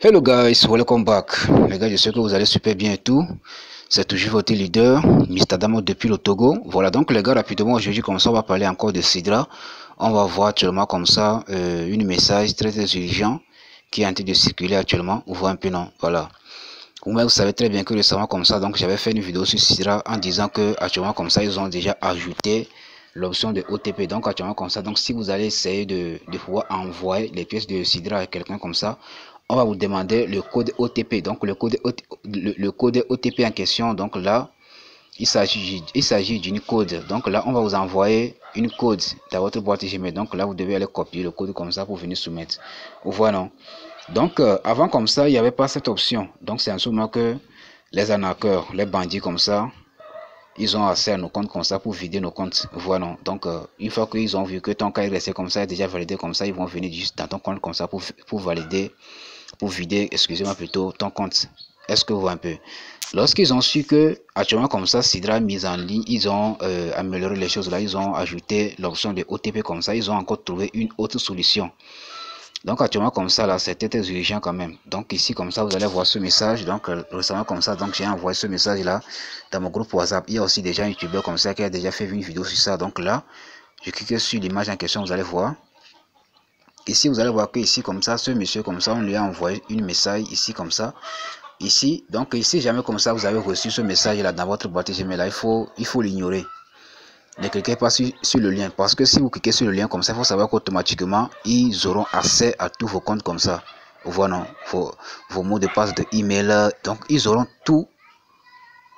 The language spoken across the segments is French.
Hello guys, welcome back. Les gars, je sais que vous allez super bien et tout. C'est toujours votre leader, Mr. Damo depuis le Togo. Voilà, donc les gars, rapidement aujourd'hui, comme ça, on va parler encore de Sidra. On va voir actuellement comme ça une message très urgent qui est en train de circuler actuellement. Vous voyez un peu, non? Voilà. Vous savez très bien que récemment comme ça, donc j'avais fait une vidéo sur Sidra en disant que actuellement comme ça, ils ont déjà ajouté l'option de OTP. Donc actuellement comme ça, donc si vous allez essayer de pouvoir envoyer les pièces de Sidra à quelqu'un comme ça, on va vous demander le code OTP. Donc le code OTP en question, donc là, il s'agit d'une code. Donc là, on va vous envoyer une code dans votre boîte Gmail. Donc là, vous devez aller copier le code comme ça pour venir soumettre. Vous voyez, non? Donc avant comme ça, il n'y avait pas cette option. Donc c'est en ce moment que les arnaqueurs, les bandits comme ça, ils ont accès à nos comptes comme ça pour vider nos comptes. Voilà. Donc une fois qu'ils ont vu que ton cas est resté comme ça, est déjà validé comme ça, ils vont venir juste dans ton compte comme ça pour valider, pour vider, excusez-moi plutôt, ton compte. Est-ce que vous voyez un peu? Lorsqu'ils ont su que actuellement comme ça, Sidra a mis en ligne, ils ont amélioré les choses là, ils ont ajouté l'option de OTP comme ça, ils ont encore trouvé une autre solution. Donc actuellement comme ça là, c'était très urgent quand même. Donc ici comme ça, vous allez voir ce message. Donc récemment comme ça, donc j'ai envoyé ce message là dans mon groupe WhatsApp. Il y a aussi déjà un youtubeur comme ça qui a déjà fait une vidéo sur ça. Donc là, je clique sur l'image en question, vous allez voir. Ici, vous allez voir que ici comme ça, ce monsieur comme ça, on lui a envoyé une message ici comme ça. Ici, donc ici jamais comme ça, vous avez reçu ce message là dans votre boîte Gmail là, il faut l'ignorer. Ne cliquez pas sur le lien parce que si vous cliquez sur le lien comme ça, il faut savoir qu'automatiquement ils auront accès à tous vos comptes comme ça. Voilà, vos mots de passe de email, donc ils auront tout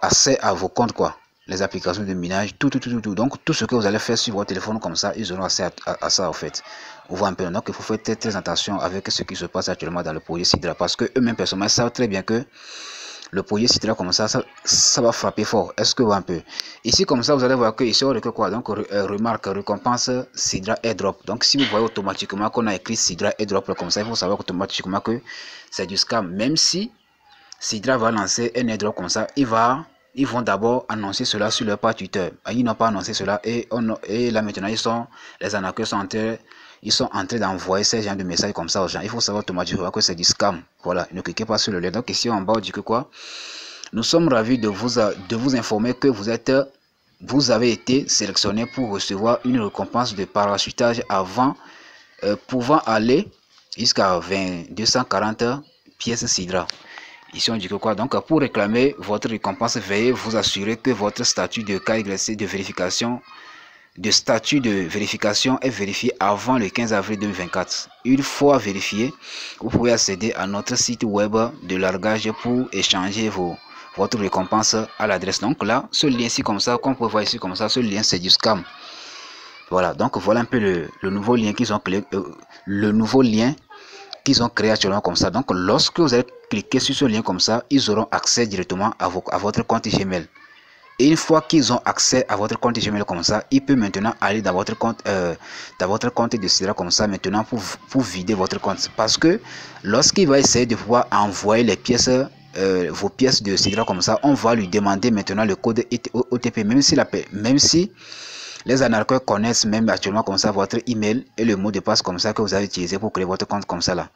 accès à vos comptes quoi. Les applications de minage, tout. Donc tout ce que vous allez faire sur votre téléphone comme ça, ils auront accès à ça en fait. Vous voyez un peu. Donc il faut faire très attention avec ce qui se passe actuellement dans le projet Sidra parce que eux-mêmes personnellement savent très bien que le projet Sidra comme ça va frapper fort. Est-ce que vous un peu ici comme ça, vous allez voir que ici on remarque quoi? Donc remarque récompense Sidra airdrop. Donc si vous voyez automatiquement qu'on a écrit Sidra airdrop comme ça, il faut savoir automatiquement que c'est du scam. Même si Sidra va lancer un airdrop comme ça, ils vont d'abord annoncer cela sur leur page Twitter. Ils n'ont pas annoncé cela et là maintenant les arnaqueurs sont en train d'envoyer ces genres de messages comme ça aux gens. Il faut savoir automatiquement que c'est du scam. Voilà, ne cliquez pas sur le lien. Donc ici en bas, on dit que quoi? Nous sommes ravis de vous informer que vous avez été sélectionné pour recevoir une récompense de parachutage avant pouvant aller jusqu'à 240 pièces Sidra. Ici on dit que quoi? Donc pour réclamer votre récompense, veuillez vous assurer que votre statut de KYC de vérification est vérifié avant le 15 avril 2024. Une fois vérifié, vous pouvez accéder à notre site web de largage pour échanger votre récompense à l'adresse. Donc là, ce lien ici comme ça, qu'on peut voir ici comme ça, ce lien c'est du scam. Voilà, donc voilà un peu le nouveau lien qu'ils ont créé, créé actuellement comme ça. Donc lorsque vous allez cliquer sur ce lien comme ça, ils auront accès directement à votre compte Gmail. Et une fois qu'ils ont accès à votre compte Gmail comme ça, ils peuvent maintenant aller dans votre compte de Sidra comme ça maintenant pour vider votre compte. Parce que lorsqu'il va essayer de pouvoir envoyer les pièces, vos pièces de Sidra comme ça, on va lui demander maintenant le code OTP, même si les arnaqueurs connaissent même actuellement comme ça votre email et le mot de passe comme ça que vous avez utilisé pour créer votre compte comme ça là.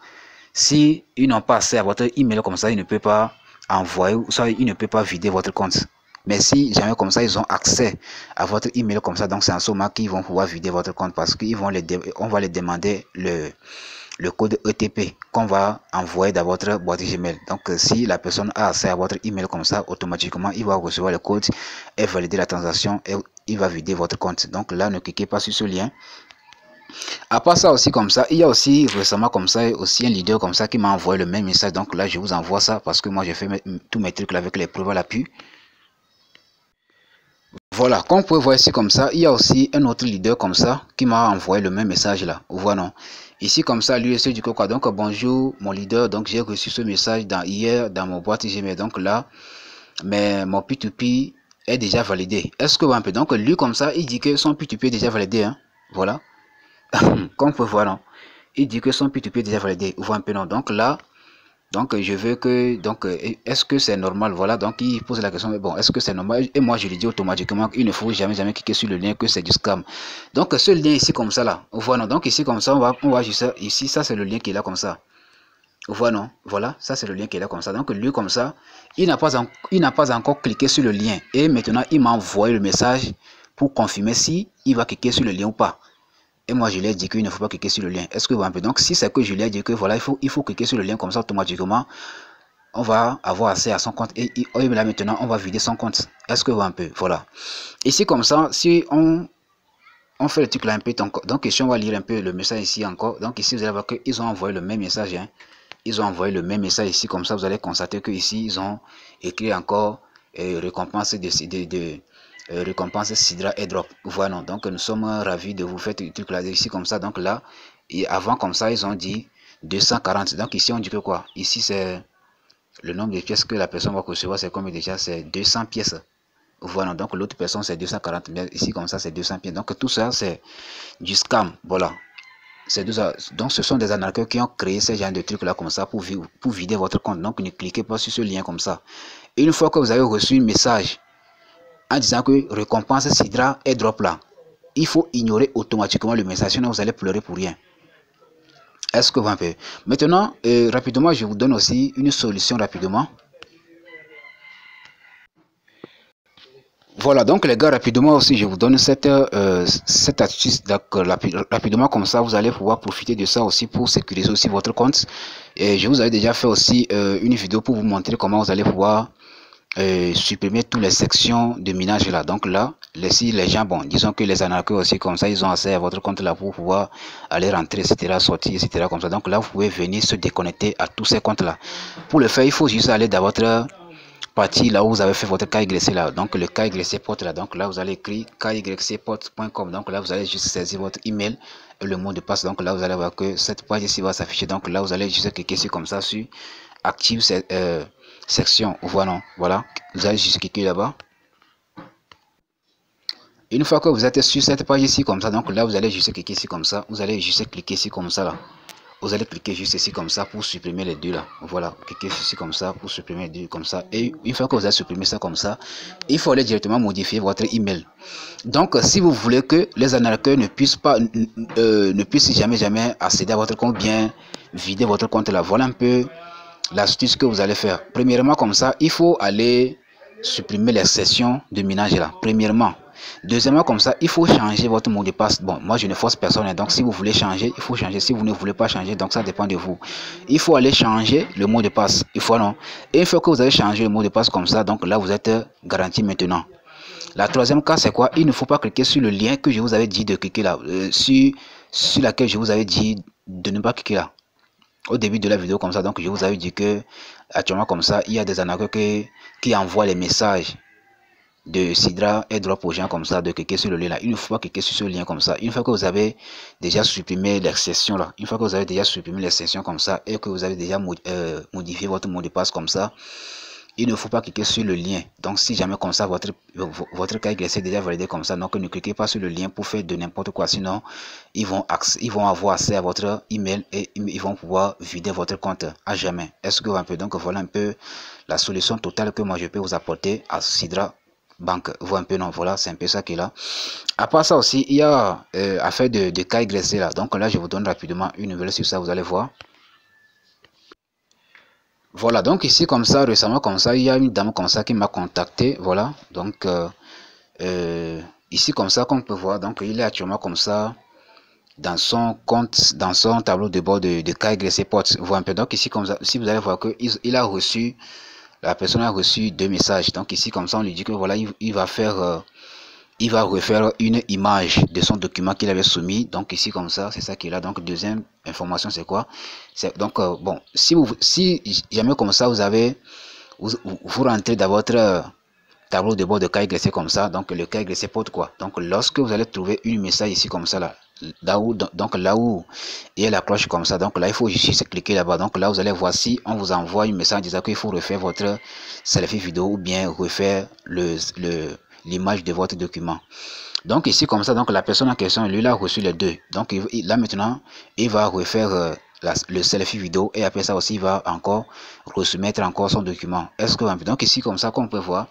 Si ils n'ont pas accès à votre email comme ça, ils ne peuvent pas envoyer, soit ils ne peuvent pas vider votre compte. Mais si jamais comme ça, ils ont accès à votre email comme ça, donc c'est en ce moment qu'ils vont pouvoir vider votre compte parce qu'on va les demander le code ETP qu'on va envoyer dans votre boîte Gmail. Donc si la personne a accès à votre email comme ça, automatiquement, il va recevoir le code et valider la transaction et il va vider votre compte. Donc là, ne cliquez pas sur ce lien. À part ça aussi comme ça, il y a aussi récemment comme ça aussi un leader comme ça qui m'a envoyé le même message. Donc là, je vous envoie ça parce que moi, j'ai fait tous mes trucs là avec les preuves à l'appui. Voilà, comme vous pouvez voir ici comme ça, il y a aussi un autre leader comme ça qui m'a envoyé le même message là. Voilà, non. Ici comme ça, lui c'est du quoi. Donc bonjour mon leader, donc j'ai reçu ce message hier dans mon boîte Gmail. Donc là, mais mon P2P est déjà validé. Est-ce que vous un peu? Donc lui comme ça, il dit que son P2P est déjà validé. Hein? Voilà. Comme vous pouvez voir, non. Il dit que son P2P est déjà validé. Vous voyez un peu, non. Donc là, donc je veux que, donc est-ce que c'est normal? Voilà, donc il pose la question, mais bon, est-ce que c'est normal? Et moi je lui dis automatiquement qu'il ne faut jamais cliquer sur le lien, que c'est du scam. Donc ce lien ici comme ça là, voilà, donc ici comme ça, on va juste ici, ça c'est le lien qui est là comme ça. Voilà, non? Voilà, ça c'est le lien qui est là comme ça. Donc lui comme ça, il n'a pas encore cliqué sur le lien. Et maintenant, il m'a envoyé le message pour confirmer si il va cliquer sur le lien ou pas. Et moi, je lui ai dit qu'il ne faut pas cliquer sur le lien. Est-ce que vous voyez un peu? Donc, si c'est que je lui ai dit que voilà, il faut cliquer sur le lien comme ça automatiquement, on va avoir accès à son compte. Et là maintenant, on va vider son compte. Est-ce que vous voyez un peu? Voilà. Ici comme ça, si on fait le truc là un peu, donc ici on va lire un peu le message ici encore. Donc ici, vous allez voir qu'ils ont envoyé le même message. Hein. Ils ont envoyé le même message ici, comme ça vous allez constater que ici ils ont écrit encore récompense récompense Sidra Airdrop. Voilà, donc nous sommes ravis de vous faire le truc là ici comme ça. Donc là, et avant comme ça ils ont dit 240. Donc ici on dit que quoi? Ici c'est le nombre de pièces que la personne va recevoir, c'est comme déjà c'est 200 pièces. Voilà, donc l'autre personne c'est 240, mais ici comme ça c'est 200 pièces. Donc tout ça c'est du scam. Voilà. Donc ce sont des arnaqueurs qui ont créé ce genre de trucs là comme ça pour vider votre compte. Donc ne cliquez pas sur ce lien comme ça. Et une fois que vous avez reçu un message en disant que récompense Sidra Airdrop là, il faut ignorer automatiquement le message, sinon vous allez pleurer pour rien. Est-ce que vous en faites? Maintenant, rapidement, je vous donne aussi une solution rapidement. Voilà, donc les gars, rapidement aussi, je vous donne cette astuce. Rapidement, comme ça, vous allez pouvoir profiter de ça aussi pour sécuriser aussi votre compte. Et je vous avais déjà fait aussi une vidéo pour vous montrer comment vous allez pouvoir supprimer toutes les sections de minage là. Donc là, si les gens, bon, disons que les arnaqueurs aussi, comme ça, ils ont accès à votre compte là pour pouvoir aller rentrer, etc., sortir, etc., comme ça. Donc là, vous pouvez venir se déconnecter à tous ces comptes là. Pour le faire, il faut juste aller dans votre partie là où vous avez fait votre KYC là, donc le KYC porte là, donc là vous allez écrire kycporte.com, donc là vous allez juste saisir votre email et le mot de passe. Donc là vous allez voir que cette page ici va s'afficher. Donc là vous allez juste cliquer sur comme ça sur active cette section. Voilà, voilà, vous allez juste cliquer là-bas. Une fois que vous êtes sur cette page ici comme ça, donc là vous allez juste cliquer ici comme ça, vous allez juste cliquer ici comme ça là. Vous allez cliquer juste ici comme ça pour supprimer les deux là. Voilà, cliquez ici comme ça pour supprimer les deux comme ça. Et une fois que vous avez supprimé ça comme ça, il faut aller directement modifier votre email. Donc, si vous voulez que les arnaqueurs ne puissent jamais accéder à votre compte, bien vider votre compte là, voilà un peu l'astuce que vous allez faire. Premièrement, comme ça, il faut aller supprimer les sessions de minage là. Premièrement. Deuxièmement, comme ça, il faut changer votre mot de passe. Bon, moi, je ne force personne. Donc, si vous voulez changer, il faut changer. Si vous ne voulez pas changer, donc ça dépend de vous. Il faut aller changer le mot de passe. Il faut non. Et une fois que vous avez changé le mot de passe comme ça, donc là, vous êtes garanti maintenant. La troisième cas, c'est quoi? Il ne faut pas cliquer sur le lien que je vous avais dit de cliquer là. Sur laquelle je vous avais dit de ne pas cliquer là. Au début de la vidéo comme ça, donc je vous avais dit que actuellement comme ça, il y a des arnaqueurs qui envoient les messages de Sidra Airdrop aux gens comme ça, de cliquer sur le lien là. Il ne faut pas cliquer sur ce lien comme ça. Une fois que vous avez déjà supprimé les sessions là, une fois que vous avez déjà supprimé les sessions comme ça et que vous avez déjà modifié votre mot de passe comme ça, il ne faut pas cliquer sur le lien. Donc si jamais comme ça votre KYC est déjà validé comme ça, donc ne cliquez pas sur le lien pour faire de n'importe quoi, sinon ils vont avoir accès à votre email et ils vont pouvoir vider votre compte à jamais. Est-ce que un peu, donc voilà un peu la solution totale que moi je peux vous apporter à Sidra Bank. Vous un peu, non, voilà, c'est un peu ça qui est là. À part ça aussi, il y a affaire de KYC là. Donc là je vous donne rapidement une nouvelle sur ça, vous allez voir. Voilà, donc ici comme ça, récemment comme ça, il y a une dame comme ça qui m'a contacté, voilà, donc ici comme ça qu'on peut voir, donc il est actuellement comme ça dans son compte, dans son tableau de bord de KYC Ports, vous voyez un peu, donc ici comme ça, si vous allez voir que il a reçu, la personne a reçu 2 messages, donc ici comme ça on lui dit que voilà, il va refaire une image de son document qu'il avait soumis. Donc ici comme ça, c'est ça qui est là. Donc deuxième information, c'est quoi? C'est donc bon, si jamais comme ça vous rentrez dans votre tableau de bord de KYC comme ça, donc le KYC porte quoi? Donc lorsque vous allez trouver une message ici comme ça là, donc là où il y a la cloche comme ça, donc là il faut juste cliquer là-bas. Donc là vous allez voir si on vous envoie une message disant qu'il faut refaire votre selfie vidéo ou bien refaire l'image de votre document. Donc ici comme ça, donc la personne en question, lui, il a reçu les deux. Donc là maintenant, il va refaire le selfie vidéo et après ça aussi, il va encore resoumettre encore son document. Est-ce que donc ici comme ça, qu'on peut voir,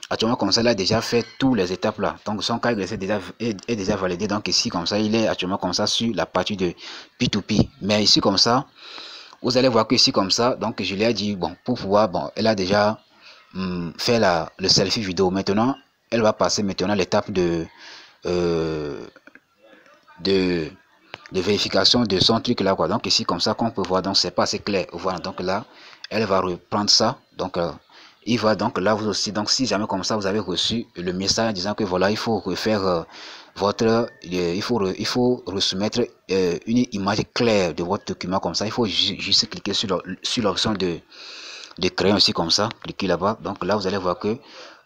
actuellement comme ça, il a déjà fait toutes les étapes là. Donc son cas est déjà validé. Donc ici comme ça, il est actuellement comme ça sur la partie de P2P. Mais ici comme ça, Vous allez voir que ici comme ça, donc je lui ai dit, bon, pour pouvoir, bon, elle a déjà fait le selfie vidéo. Maintenant, elle va passer maintenant l'étape euh, de de vérification de son truc là, quoi. Donc ici comme ça qu'on peut voir, donc c'est pas assez clair. Voilà, donc là elle va reprendre ça, donc il va donc là vous aussi, donc si jamais comme ça vous avez reçu le message disant que voilà il faut refaire il faut resoumettre une image claire de votre document, comme ça il faut juste cliquer sur l'option de créer aussi, comme ça cliquez là-bas. Donc là vous allez voir que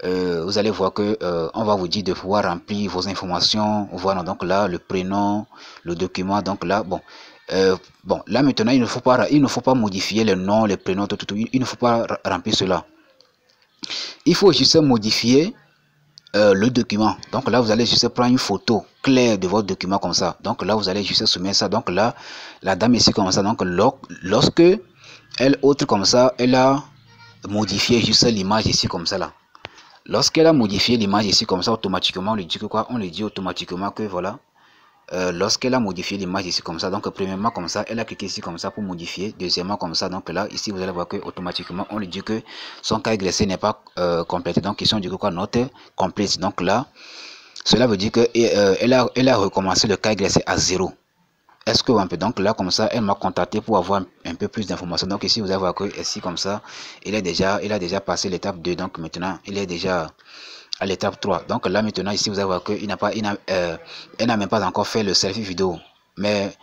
on va vous dire de pouvoir remplir vos informations. Voilà, donc là le prénom, le document, donc là bon là maintenant il ne faut pas modifier le nom, les prénoms, tout, il ne faut pas remplir cela. Il faut juste modifier le document. Donc là vous allez juste prendre une photo claire de votre document comme ça. Donc là vous allez juste soumettre ça. Donc là la dame ici comme ça, donc lorsque elle autre comme ça, elle a modifié juste l'image ici comme ça là. Lorsqu'elle a modifié l'image ici comme ça, automatiquement on lui dit que quoi, on lui dit automatiquement que voilà, lorsqu'elle a modifié l'image ici comme ça, donc premièrement comme ça elle a cliqué ici comme ça pour modifier, deuxièmement comme ça, donc là ici vous allez voir que automatiquement on lui dit que son KYC n'est pas complété, donc ils sont du coup quoi, not complete. Donc là cela veut dire que elle a recommencé le KYC à 0. Est-ce que un peu, donc là comme ça elle m'a contacté pour avoir un peu plus d'informations. Donc ici vous allez voir que ici comme ça il a déjà passé l'étape 2, donc maintenant il est déjà à l'étape 3. Donc là maintenant ici vous allez voir que elle n'a même pas encore fait le selfie vidéo, mais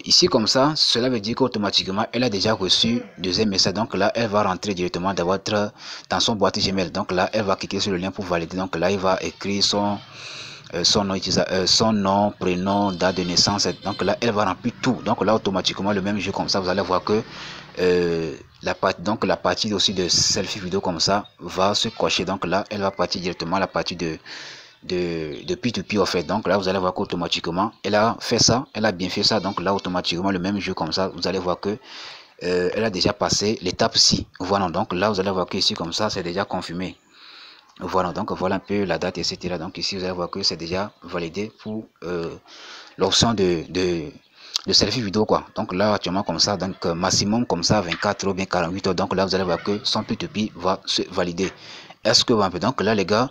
ici comme ça cela veut dire qu'automatiquement elle a déjà reçu deuxième message. Donc là elle va rentrer directement dans son boîte Gmail. Donc là elle va cliquer sur le lien pour valider. Donc là il va écrire son nom, prénom, date de naissance. Donc là elle va remplir tout. Donc là automatiquement le même jeu comme ça vous allez voir que la partie aussi de selfie vidéo comme ça va se cocher. Donc là elle va partir directement à la partie de P2P en fait. Donc là vous allez voir qu'automatiquement elle a fait ça, elle a bien fait ça. Donc là automatiquement le même jeu comme ça vous allez voir que elle a déjà passé l'étape 6. Voilà, donc là vous allez voir que ici comme ça c'est déjà confirmé. Voilà, donc voilà un peu la date, etc. Donc ici vous allez voir que c'est déjà validé pour l'option de selfie vidéo, quoi. Donc là actuellement comme ça, donc maximum comme ça 24 ou bien 48 heures. Donc là vous allez voir que son P2P va se valider. Est-ce que un peu, donc là les gars,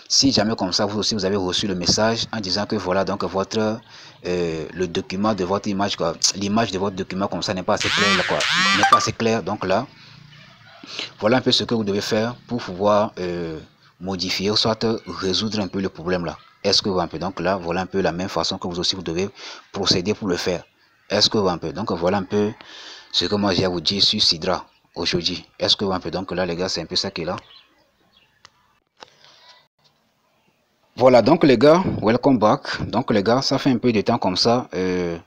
si jamais comme ça vous aussi vous avez reçu le message en disant que voilà, donc votre le document de votre image, quoi, l'image de votre document comme ça n'est pas assez clair, quoi, n'est pas assez clair. Donc là voilà un peu ce que vous devez faire pour pouvoir modifier ou soit résoudre un peu le problème là. Est-ce que vous un peu, donc là voilà un peu la même façon que vous aussi vous devez procéder pour le faire. Est-ce que vous un peu, donc voilà un peu ce que moi j'ai à vous dire sur Sidra aujourd'hui. Est-ce que vous un peu, donc là les gars c'est un peu ça qui est là. Voilà donc les gars, welcome back. Donc les gars, ça fait un peu de temps comme ça, je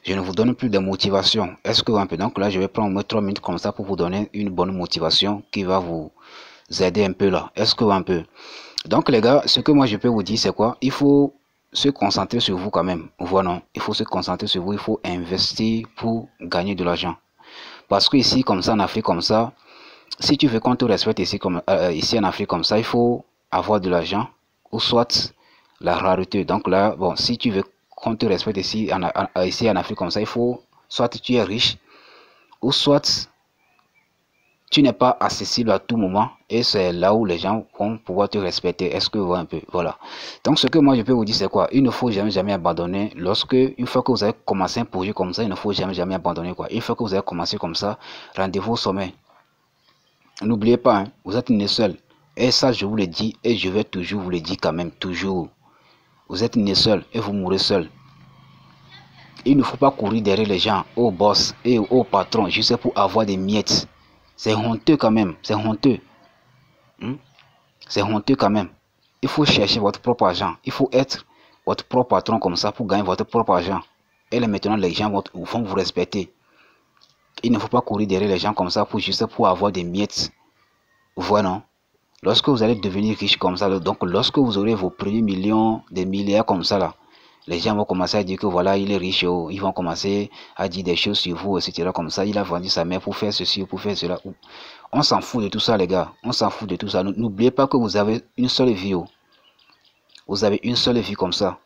ne vous donne plus de motivation. Est-ce que un peu, donc là je vais prendre 3 minutes comme ça pour vous donner une bonne motivation qui va vous aider un peu là. Est-ce que un peu, donc les gars, ce que moi je peux vous dire c'est quoi? Il faut se concentrer sur vous quand même. Voilà, il faut se concentrer sur vous, il faut investir pour gagner de l'argent. Parce que ici comme ça en Afrique comme ça, si tu veux qu'on te respecte ici comme ici en Afrique comme ça, il faut avoir de l'argent ou soit la rareté. Donc là, bon, si tu veux qu'on te respecte ici en Afrique comme ça, il faut soit tu es riche ou soit tu n'es pas accessible à tout moment, et c'est là où les gens vont pouvoir te respecter. Est-ce que vous voyez un peu? Voilà. Donc ce que moi je peux vous dire c'est quoi? Il ne faut jamais abandonner. Une fois que vous avez commencé un projet comme ça, il ne faut jamais abandonner, quoi. Une fois que vous avez commencé comme ça, rendez-vous au sommet. N'oubliez pas, hein, vous êtes né seul. Et ça je vous le dis et je vais toujours vous le dire quand même, toujours. Vous êtes né seul et vous mourrez seul. Il ne faut pas courir derrière les gens, au boss et au patron, juste pour avoir des miettes. C'est honteux quand même, c'est honteux. C'est honteux quand même. Il faut chercher votre propre argent. Il faut être votre propre patron comme ça pour gagner votre propre argent. Et là maintenant les gens vont vous respecter. Il ne faut pas courir derrière les gens comme ça juste pour avoir des miettes. Voilà, non? Lorsque vous allez devenir riche comme ça, donc lorsque vous aurez vos premiers millions, des milliards comme ça là, les gens vont commencer à dire que voilà, il est riche, oh. Ils vont commencer à dire des choses sur vous, etc. Comme ça, il a vendu sa mère pour faire ceci, pour faire cela. On s'en fout de tout ça, les gars. On s'en fout de tout ça. N'oubliez pas que vous avez une seule vie. Oh. Vous avez une seule vie comme ça.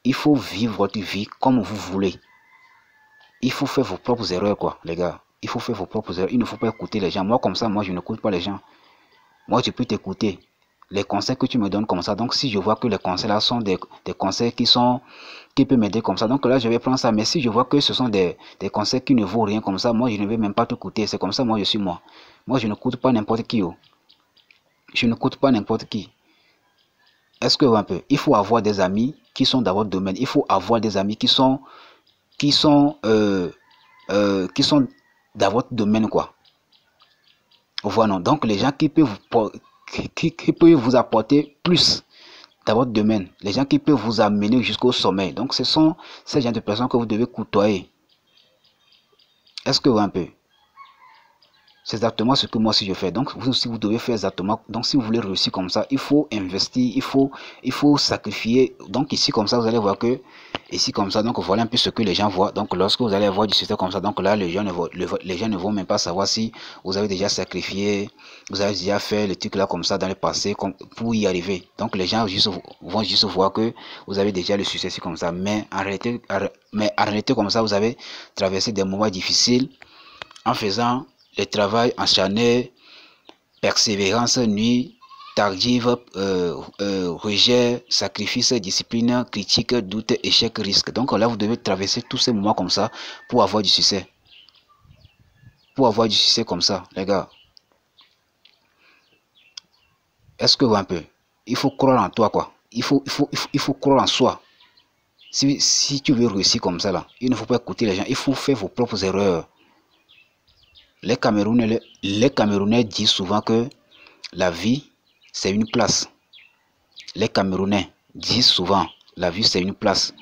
Il faut vivre votre vie comme vous voulez. il faut faire vos propres erreurs, quoi, les gars. Il faut faire vos propres erreurs. Il ne faut pas écouter les gens. Moi, comme ça, moi, je n'écoute pas les gens. Moi, je peux t'écouter. Les conseils que tu me donnes comme ça. Donc, si je vois que les conseils là sont des conseils qui peuvent m'aider comme ça. Donc là, je vais prendre ça. Mais si je vois que ce sont des conseils qui ne vaut rien comme ça, moi, je ne vais même pas t'écouter. C'est comme ça, moi, je suis moi. Moi, je n'écoute pas n'importe qui. Oh. Je n'écoute pas n'importe qui. Est-ce que un peu, il faut avoir des amis qui sont dans votre domaine. Il faut avoir des amis qui sont dans votre domaine, quoi. Voilà. Donc les gens qui peuvent vous apporter plus dans votre domaine, les gens qui peuvent vous amener jusqu'au sommet. Donc ce sont ces gens de personnes que vous devez côtoyer. Est-ce que un peu? C'est exactement ce que moi aussi je fais. Donc vous aussi vous devez faire exactement. Donc si vous voulez réussir comme ça, il faut investir, il faut sacrifier. Donc ici comme ça, vous allez voir que ici comme ça, donc voilà un peu ce que les gens voient. Donc lorsque vous allez voir du succès comme ça, donc là les gens ne vont même pas savoir si vous avez déjà sacrifié, vous avez déjà fait le truc là comme ça dans le passé pour y arriver. Donc les gens vont juste voir que vous avez déjà le succès comme ça. Mais en réalité comme ça, vous avez traversé des moments difficiles en faisant le travail acharné, persévérance, nuit, tardive, rejet, sacrifice, discipline, critique, doute, échec, risque. Donc là, vous devez traverser tous ces moments comme ça pour avoir du succès. Pour avoir du succès comme ça, les gars. Est-ce que vous un peu? Il faut croire en toi, quoi. Il faut croire en soi. Si tu veux réussir comme ça, là, il ne faut pas écouter les gens. Il faut faire vos propres erreurs. Les Camerounais disent souvent que la vie, c'est une place. Les Camerounais disent souvent la vie, c'est une place.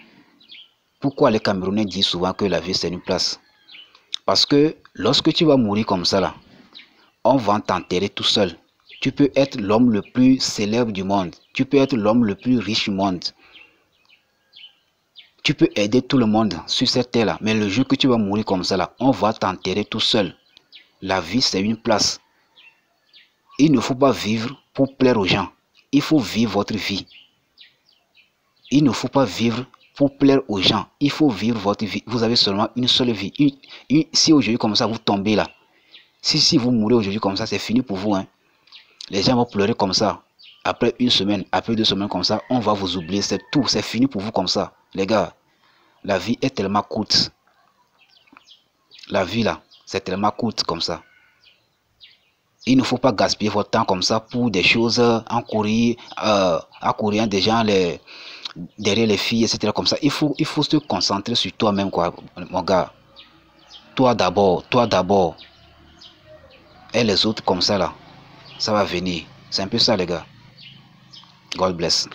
Pourquoi les Camerounais disent souvent que la vie, c'est une place? Parce que lorsque tu vas mourir comme ça, là, on va t'enterrer tout seul. Tu peux être l'homme le plus célèbre du monde. Tu peux être l'homme le plus riche du monde. Tu peux aider tout le monde sur cette terre-là. Mais le jour que tu vas mourir comme ça, là, on va t'enterrer tout seul. La vie, c'est une place. Il ne faut pas vivre pour plaire aux gens. Il faut vivre votre vie. Il ne faut pas vivre pour plaire aux gens. Il faut vivre votre vie. Vous avez seulement une seule vie. Si aujourd'hui comme ça, vous tombez là. Si vous mourrez aujourd'hui comme ça, c'est fini pour vous. Hein. Les gens vont pleurer comme ça. Après une semaine, après 2 semaines comme ça, on va vous oublier. C'est tout. C'est fini pour vous comme ça. Les gars, la vie est tellement courte. La vie là, c'est tellement courte comme ça. Il ne faut pas gaspiller votre temps comme ça pour des choses en courir des gens derrière les filles, etc. Comme ça. Il faut se concentrer sur toi-même, quoi, mon gars. Toi d'abord. Et les autres comme ça, là, ça va venir. C'est un peu ça, les gars. God bless.